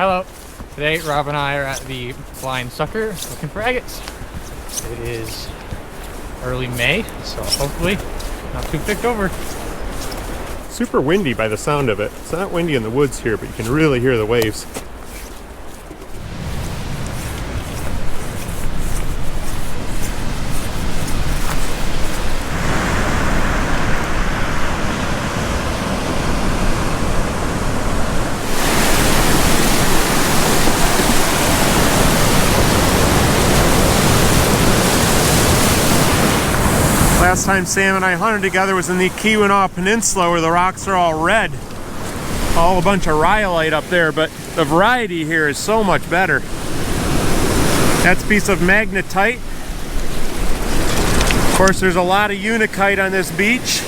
Hello. Today Rob and I are at the Blind Sucker looking for agates. It is early May, so hopefully not too picked over. Super windy by the sound of it. It's not windy in the woods here, but you can really hear the waves. Last time Sam and I hunted together was in the Keweenaw Peninsula where the rocks are all red. All a bunch of rhyolite up there, but the variety here is so much better. That's a piece of magnetite. Of course, there's a lot of unakite on this beach.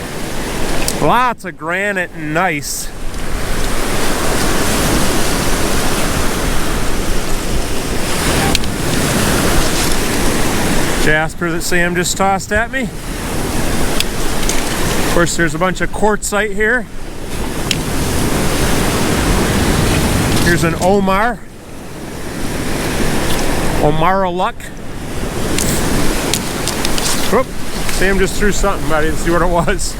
Lots of granite and gneiss. Jasper that Sam just tossed at me. Of course, there's a bunch of quartzite here. Here's an Omar. Omaraluk. Whoop. Sam just threw something, but I didn't see what it was.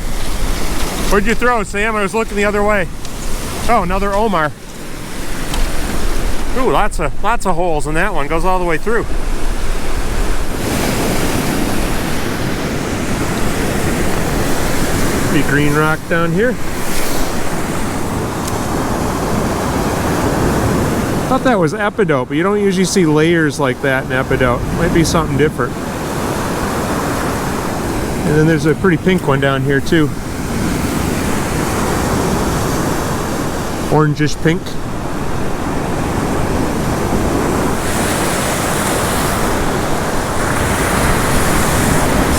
What'd you throw, Sam? I was looking the other way. Oh, another Omar. Ooh, lots of holes in that one. Goes all the way through. Green rock down here. Thought that was epidote, but you don't usually see layers like that in epidote. Might be something different. And then there's a pretty pink one down here too. Orangish pink.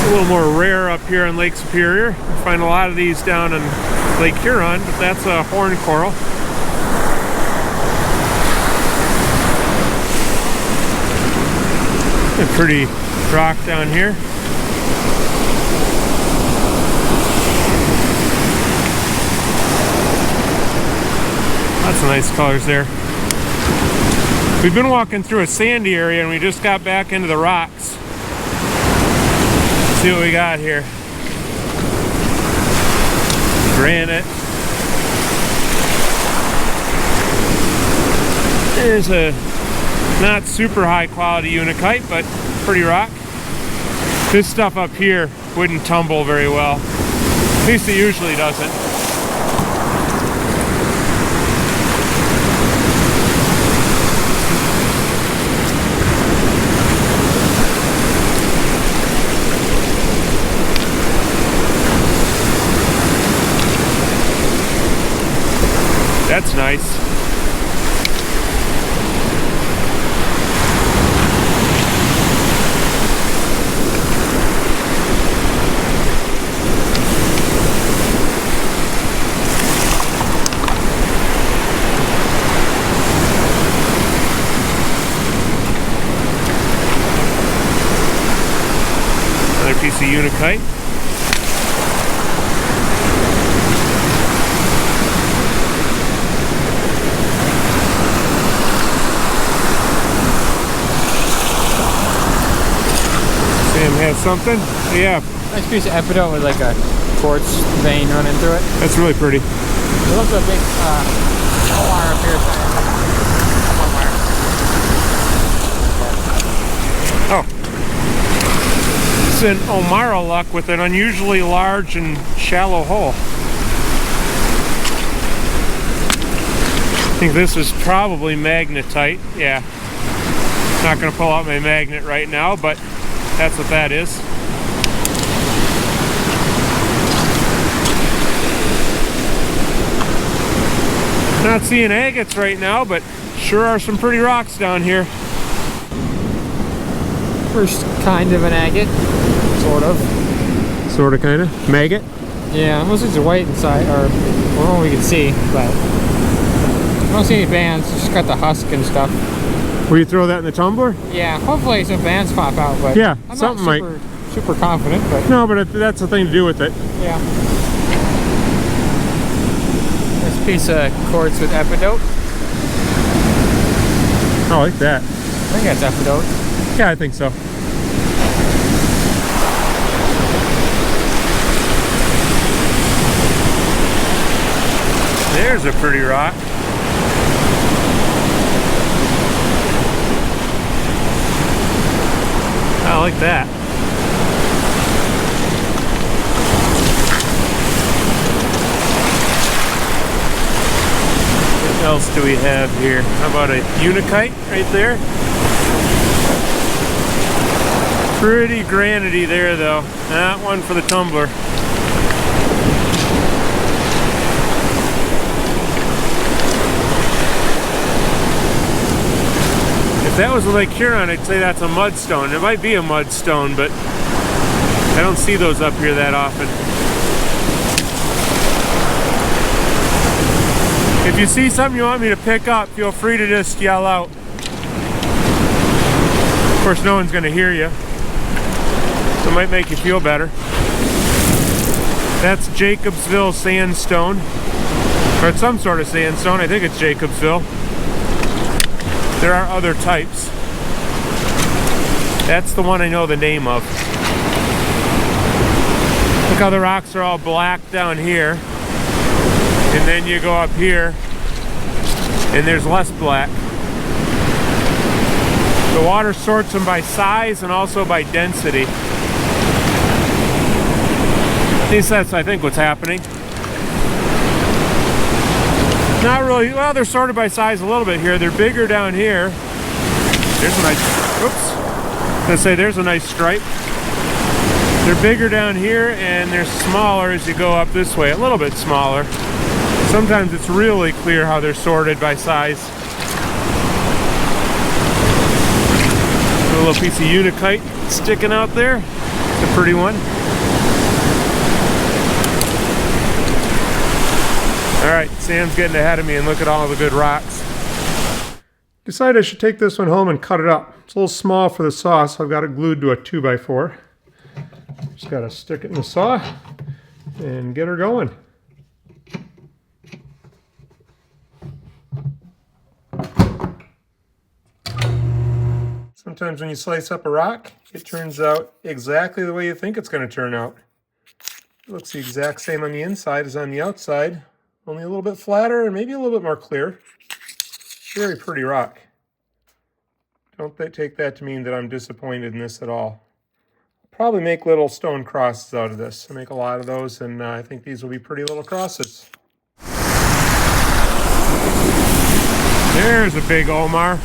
A little more rare up here on Lake Superior. I find a lot of these down in Lake Huron, but that's a horn coral. A pretty rock down here. Lots of nice colors there. We've been walking through a sandy area and we just got back into the rocks. See what we got here. Granite. There's a not super high quality unakite, but pretty rock. This stuff up here wouldn't tumble very well. At least it usually doesn't. That's nice. Another piece of unakite. Has something? Yeah. Nice piece of epidote with like a quartz vein running through it. That's really pretty. There's also a big Omar up here. Oh. It's an Omaraluk with an unusually large and shallow hole. I think this is probably magnetite. Yeah. Not going to pull out my magnet right now, but that's what that is. Not seeing agates right now, but sure are some pretty rocks down here. First kind of an agate, sort of. Sort of, kind of. Maggot? Yeah, most of these are white inside, or well, we can see, but I don't see any bands. It's just got the husk and stuff. Will you throw that in the tumbler? Yeah, hopefully some bands pop out, but yeah, I'm something not super confident, but no, but that's the thing to do with it. Yeah. This piece of quartz with epidote. I like that. I think that's aphidote. Yeah, I think so. There's a pretty rock. I like that. What else do we have here? How about a unikite right there? Pretty granity there though. Not one for the tumbler. If that was Lake Huron, I'd say that's a mudstone. It might be a mudstone, but I don't see those up here that often. If you see something you want me to pick up, feel free to just yell out. Of course, no one's going to hear you. So it might make you feel better. That's Jacobsville sandstone. Or it's some sort of sandstone. I think it's Jacobsville. There are other types. That's the one I know the name of. Look how the rocks are all black down here. And then you go up here and there's less black. The water sorts them by size and also by density. At least that's, I think, what's happening. Not really, well, they're sorted by size a little bit here. They're bigger down here. There's a nice, oops. I was gonna say there's a nice stripe. They're bigger down here and they're smaller as you go up this way, a little bit smaller. Sometimes it's really clear how they're sorted by size. A little piece of unikite sticking out there. It's a pretty one. Alright, Sam's getting ahead of me and look at all the good rocks. Decided I should take this one home and cut it up. It's a little small for the saw, so I've got it glued to a 2x4. Just gotta stick it in the saw and get her going. Sometimes when you slice up a rock, it turns out exactly the way you think it's going to turn out. It looks the exact same on the inside as on the outside, only a little bit flatter and maybe a little bit more clear. Very pretty rock. Don't take that to mean that I'm disappointed in this at all. I'll probably make little stone crosses out of this. I make a lot of those, and I think these will be pretty little crosses. There's a big Omar.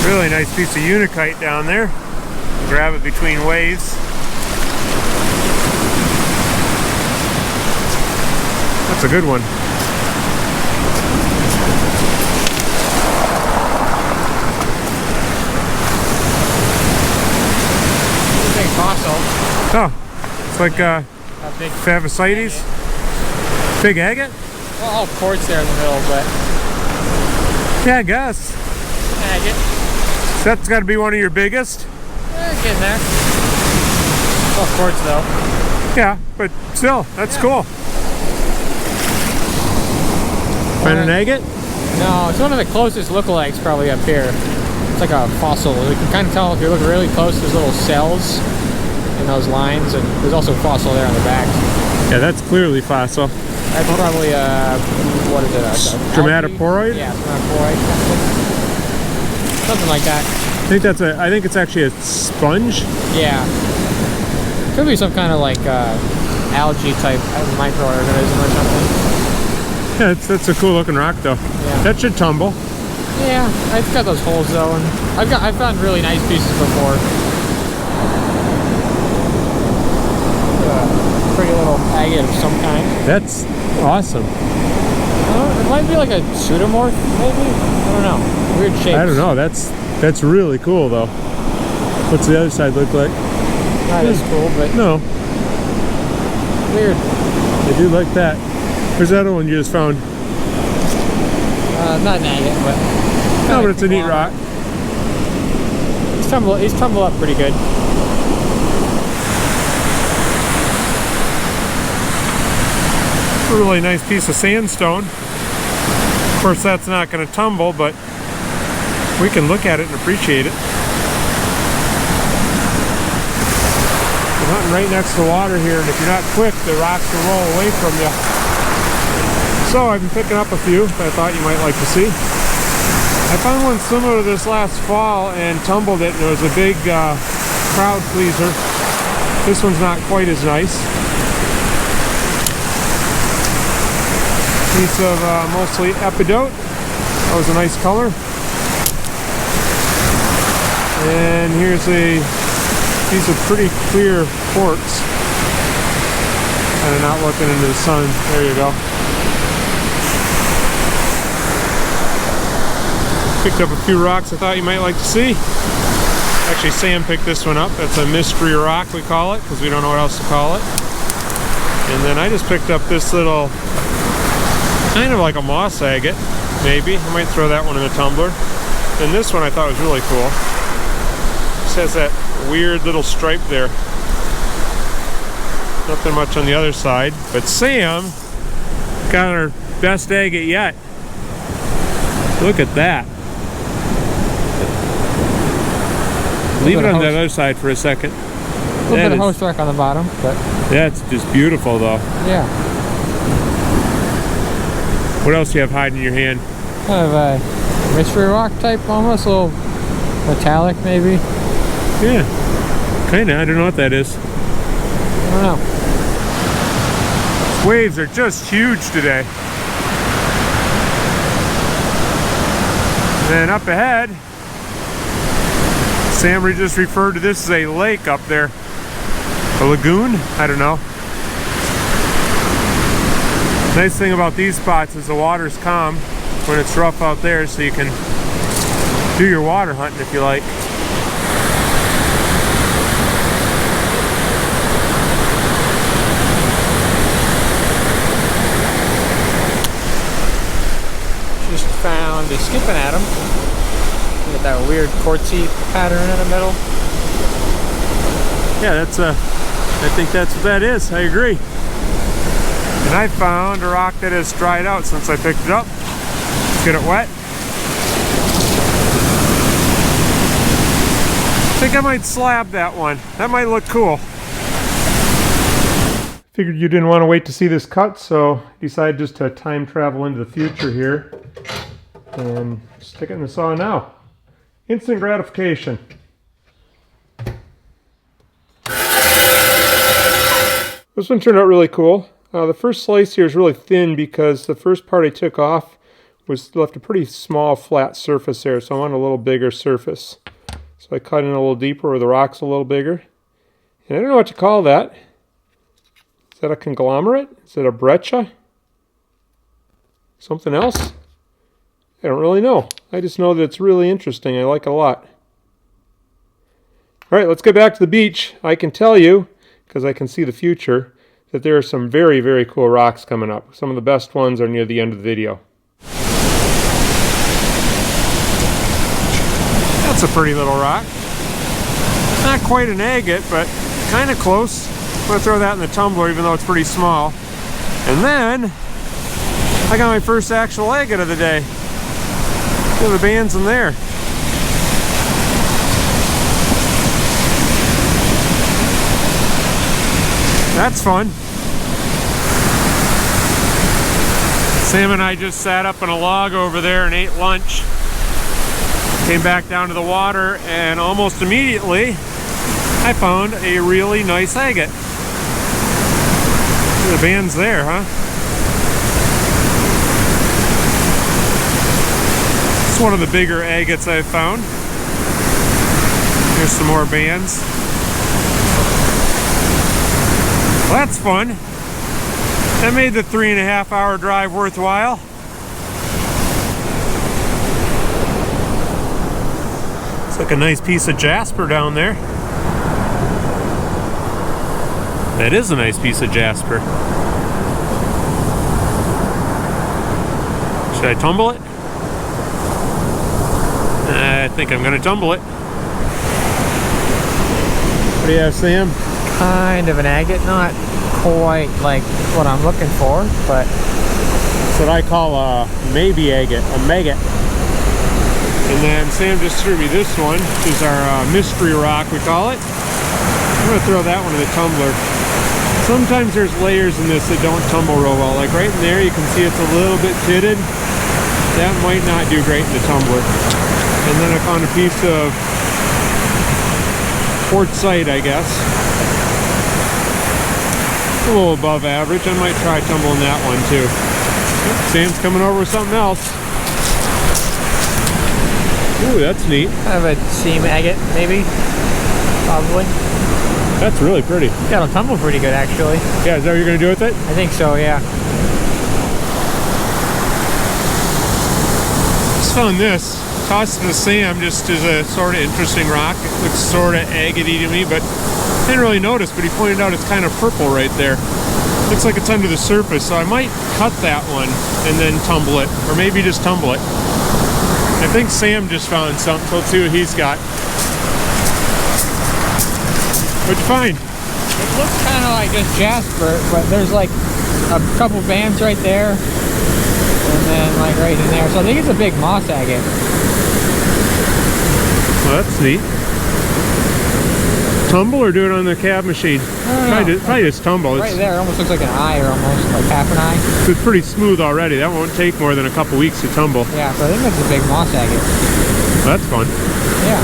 Really nice piece of unikite down there. Grab it between waves. That's a good one. It's a big fossil. Oh, it's like a big Favicites. Big agate? Well, all quartz there in the middle, but yeah, I guess. agate. That's got to be one of your biggest. Getting there. Well, quartz though. Yeah, but still, that's cool. Find an agate? No, it's one of the closest lookalikes probably up here. It's like a fossil. You can kind of tell if you look really close, there's little cells in those lines, and there's also fossil there on the back. Yeah, that's clearly fossil. That's probably what is it? Stromatoporoid? Yeah, stromatoporoid. Something like that. I think it's actually a sponge. Yeah. Could be some kind of like algae type microorganism or something. Yeah, that's a cool looking rock though. Yeah. That should tumble. Yeah, it's got those holes though, and I've found really nice pieces before. Pretty little agate of some kind. That's awesome. It might be like a pseudomorph, maybe? I don't know. Weird shapes. I don't know. That's really cool though. What's the other side look like? Not as cool, but no. Weird. I do like that. Where's that other one you just found? Not an agate, but no, but it's a neat rock. He's tumbled up pretty good. a really nice piece of sandstone. Of course, that's not going to tumble, but we can look at it and appreciate it. We're hunting right next to the water here, and if you're not quick, the rocks will roll away from you. So I've been picking up a few that I thought you might like to see. I found one similar to this last fall and tumbled it, and it was a big crowd pleaser. This one's not quite as nice. Piece of mostly epidote. That was a nice color. And here's a piece of pretty clear quartz. Kind of not looking into the sun. There you go. Picked up a few rocks I thought you might like to see. Actually, Sam picked this one up. That's a mystery rock, we call it, because we don't know what else to call it. And then I just picked up this little, kind of like a moss agate, maybe. I might throw that one in the tumbler. And this one I thought was really cool. Just has that weird little stripe there. Nothing much on the other side. But Sam got our best agate yet. Look at that. Leave it on the other side for a second. A little bit of host rock on the bottom, but that's just beautiful, though. Yeah. What else do you have hiding in your hand? Kind of a mystery rock type, almost a little metallic, maybe. Yeah, kind of. I don't know what that is. I don't know. Waves are just huge today. And then up ahead, Sam just referred to this as a lake up there. A lagoon? I don't know. Nice thing about these spots is the water's calm when it's rough out there, so you can do your water hunting if you like. Just found a skipping atom. Get that weird quartzy pattern in the middle. Yeah, that's I think that's what that is. I agree. And I found a rock that has dried out since I picked it up. Let's get it wet. I think I might slab that one. That might look cool. Figured you didn't want to wait to see this cut, so decided just to time travel into the future here and stick it in the saw now. Instant gratification. This one turned out really cool. The first slice here is really thin because the first part I took off was left a pretty small flat surface there, so I want a little bigger surface. So I cut in a little deeper where the rock's a little bigger. And I don't know what to call that. Is that a conglomerate? Is it a breccia? Something else? I don't really know. I just know that it's really interesting. I like it a lot. All right, let's get back to the beach. I can tell you, because I can see the future, that there are some very, very cool rocks coming up. Some of the best ones are near the end of the video. That's a pretty little rock. Not quite an agate, but kind of close. I'm going to throw that in the tumbler, even though it's pretty small. And then, I got my first actual agate of the day. Look at the bands in there. That's fun. Sam and I just sat up on a log over there and ate lunch. Came back down to the water, and almost immediately I found a really nice agate. Look at the bands there, huh? It's one of the bigger agates I've found. Here's some more bands. Well, that's fun. That made the 3.5-hour drive worthwhile. It's like a nice piece of jasper down there. That is a nice piece of jasper. Should I tumble it? I think I'm going to tumble it. What do you have, Sam? Kind of an agate, not quite like what I'm looking for, but that's what I call a maybe agate, a maggot. And then Sam just threw me this one. This is our mystery rock, we call it. I'm gonna throw that one in the tumbler. Sometimes there's layers in this that don't tumble real well. Like right in there, you can see it's a little bit pitted. That might not do great in the tumbler. And then I found a piece of quartzite, I guess. A little above average. I might try tumbling that one too. Sam's coming over with something else. Ooh, that's neat. Kind of a seam agate, maybe. Probably. That's really pretty. That'll tumble pretty good, actually. Yeah, is that what you're going to do with it? I think so, yeah. Just found this. Tossed it to Sam just as a sort of interesting rock. It looks sort of agate-y to me, but I didn't really notice, but he pointed out it's kind of purple right there. Looks like it's under the surface, so I might cut that one and then tumble it, or maybe just tumble it. I think Sam just found something, so let's see what he's got. What'd you find? It looks kind of like just jasper, but there's like a couple bands right there, and then like right in there. So I think it's a big moss agate. Well, that's neat. Tumble or do it on the cab machine? Probably just tumble. Right there, it almost looks like an eye, or almost like half an eye. It's pretty smooth already. That won't take more than a couple weeks to tumble. Yeah, so I think that's a big moss agate. Well, that's fun. Yeah.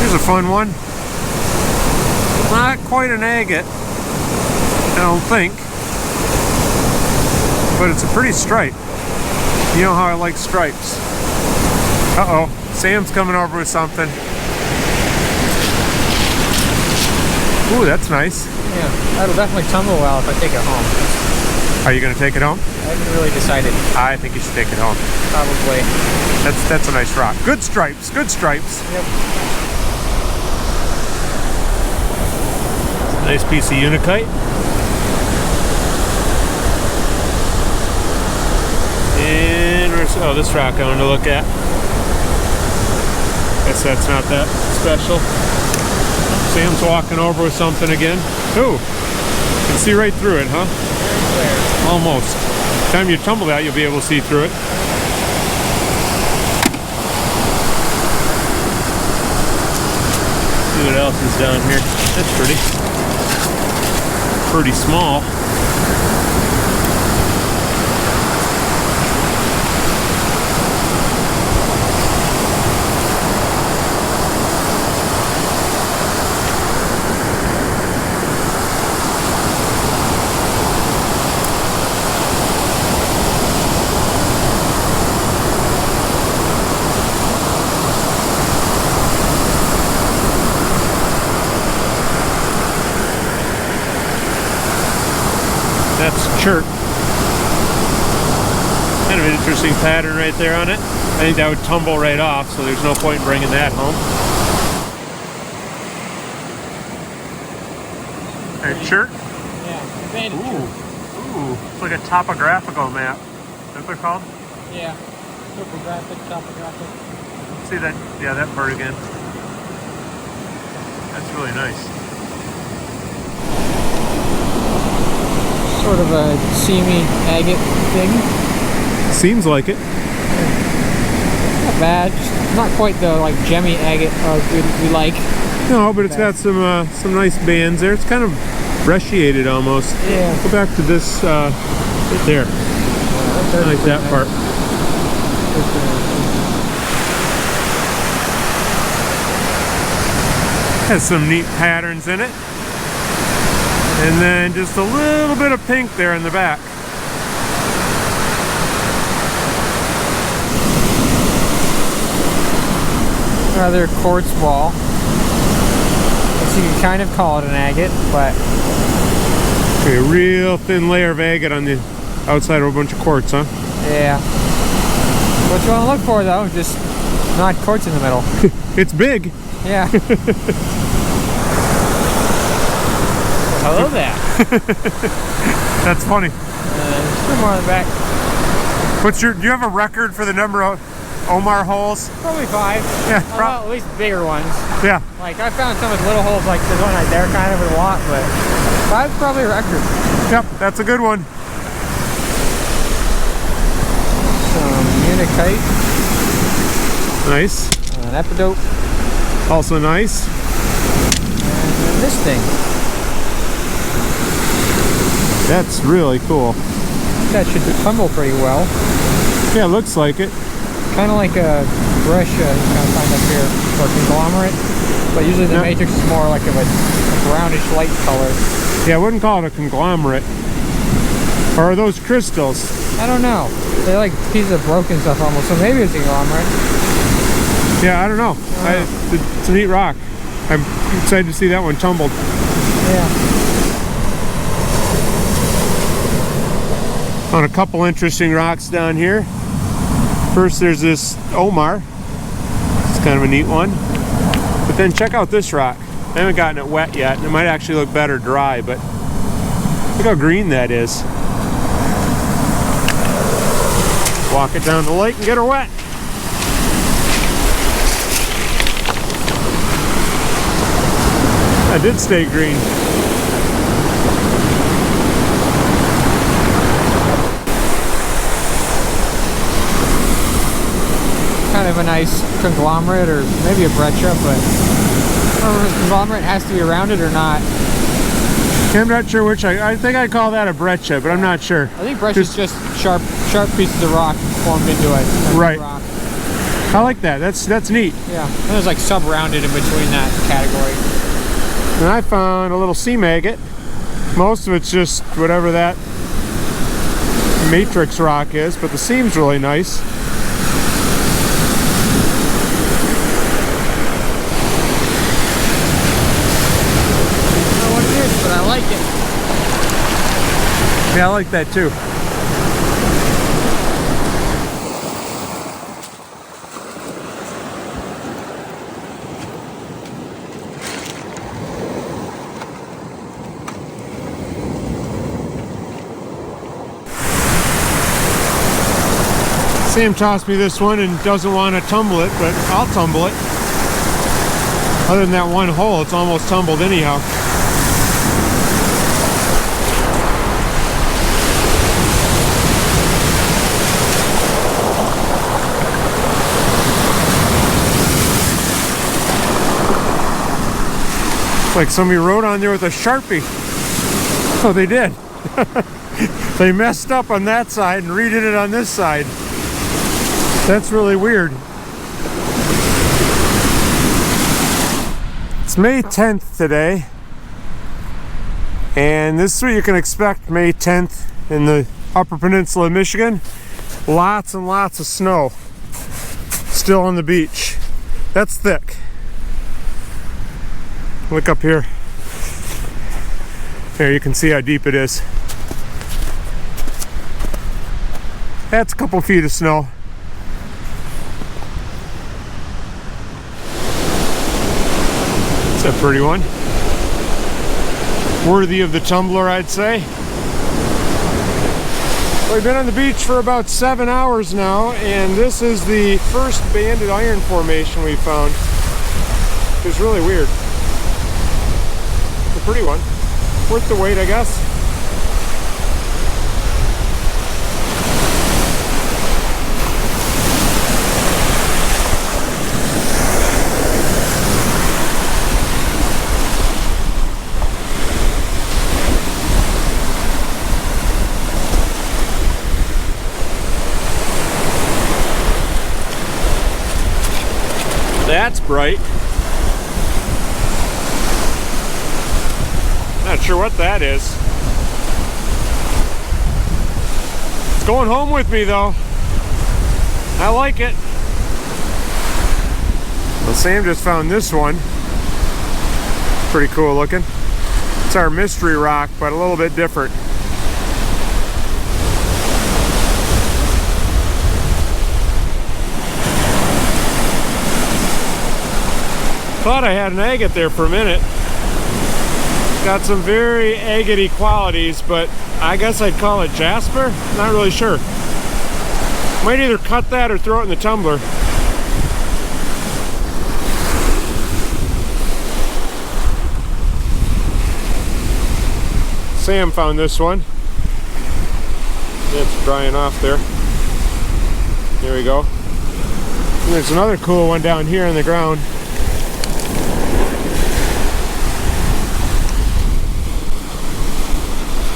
Here's a fun one. Not quite an agate, I don't think, but it's a pretty stripe. You know how I like stripes. Uh-oh, Sam's coming over with something. Ooh, that's nice. Yeah, that'll definitely tumble well if I take it home. Are you going to take it home? I haven't really decided. I think you should take it home. Probably. That's a nice rock. Good stripes, good stripes. Yep. Nice piece of unakite. And where's, oh, this rock I want to look at. Guess that's not that special. Sam's walking over with something again. Ooh, you can see right through it, huh? Very clear. Almost. By the time you tumble that, you'll be able to see through it. See what else is down here. That's pretty. Pretty small. That's chert. Kind of an interesting pattern right there on it. I think that would tumble right off, so there's no point in bringing that home. A chert? Yeah, Ooh, it's like a topographical map. Is that what they're called? yeah. Topographic, topographic. See that? Yeah, that part again. That's really nice. Sort of a seamy agate thing. Seems like it. Not bad. Just not quite the like gemmy agate we like. No, but it's got some nice bands there. It's kind of brecciated almost. Yeah. Go back to this right there. I like that part. Has some neat patterns in it. And then just a little bit of pink there in the back. Another quartz ball. Guess you can kind of call it an agate, but Okay, a real thin layer of agate on the outside of a bunch of quartz, huh? yeah. What you want to look for though, just not quartz in the middle. It's big. Yeah. Hello there. That's funny. There's some more on the back. Do you have a record for the number of Omar holes? Probably 5. Yeah, Well, at least bigger ones. yeah. Like I found some with little holes like this one right there kind of with a lot, but 5's probably a record. Yep, that's a good one. Some Unicite. Nice. An Epidote. Also nice. And then this thing. That's really cool. That should tumble pretty well. Yeah, looks like it. Kind of like a brush you kind of find up here, or conglomerate. But usually the matrix is more like of a brownish light color. Yeah, I wouldn't call it a conglomerate. Or are those crystals? I don't know. They're like pieces of broken stuff almost, so maybe it's a conglomerate. Yeah, I don't know. It's a neat rock. I'm excited to see that one tumbled. Yeah. On a couple interesting rocks down here. First there's this Omar. It's kind of a neat one. But then check out this rock. I haven't gotten it wet yet, and it might actually look better dry, but look how green that is. Walk it down the lake and get her wet. That did stay green. Kind of a nice conglomerate, or maybe a breccia, but I don't know if conglomerate has to be around it or not. I'm not sure which. I think I'd call that a breccia, but I'm not sure. I think breccia is just sharp pieces of rock formed into a right. rock. I like that. That's neat. Yeah, and there's like sub-rounded in between that category. And I found a little sea maggot. Most of it's just whatever that matrix rock is, but the seam's really nice. But I like it. Yeah, I like that too. Sam tossed me this one and doesn't want to tumble it, but I'll tumble it. Other than that one hole, it's almost tumbled anyhow. Like somebody wrote on there with a Sharpie. Oh, they did. They messed up on that side and redid it on this side. That's really weird. It's May 10th today. And this is what you can expect May 10th in the Upper Peninsula of Michigan. Lots and lots of snow still on the beach. That's thick. Look up here. There you can see how deep it is. That's a couple feet of snow. It's a pretty one. Worthy of the tumbler, I'd say. We've been on the beach for about 7 hours now, and this is the first banded iron formation we found. It's really weird. It's a pretty one. Worth the wait, I guess. That's bright. Not sure what that is. It's going home with me though. I like it. Well, Sam just found this one. Pretty cool looking. It's our mystery rock, but a little bit different. Thought I had an agate there for a minute. Got some very agate-y qualities, but I guess I'd call it jasper. Not really sure. Might either cut that or throw it in the tumbler. Sam found this one. It's drying off there. There we go. And there's another cool one down here on the ground.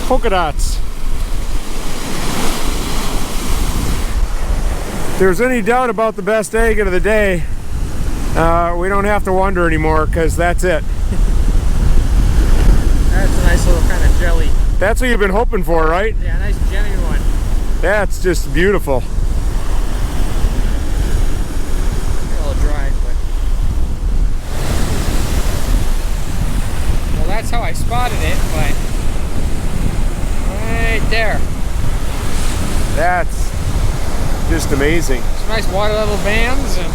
Polka dots. If there's any doubt about the best agate of the day, we don't have to wonder anymore, because that's it. That's a nice little kind of jelly. That's what you've been hoping for, right? Yeah, nice jelly one. That's just beautiful. A little dry, but... Well, that's how I spotted it, but... Right there. That's just amazing. Some nice water level bands, and...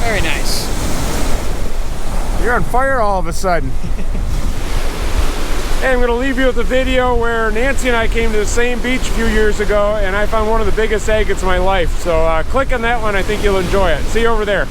Very nice. You're on fire all of a sudden. Hey, I'm going to leave you with a video where Nancy and I came to the same beach a few years ago, and I found one of the biggest agates of my life. So click on that one. I think you'll enjoy it. See you over there.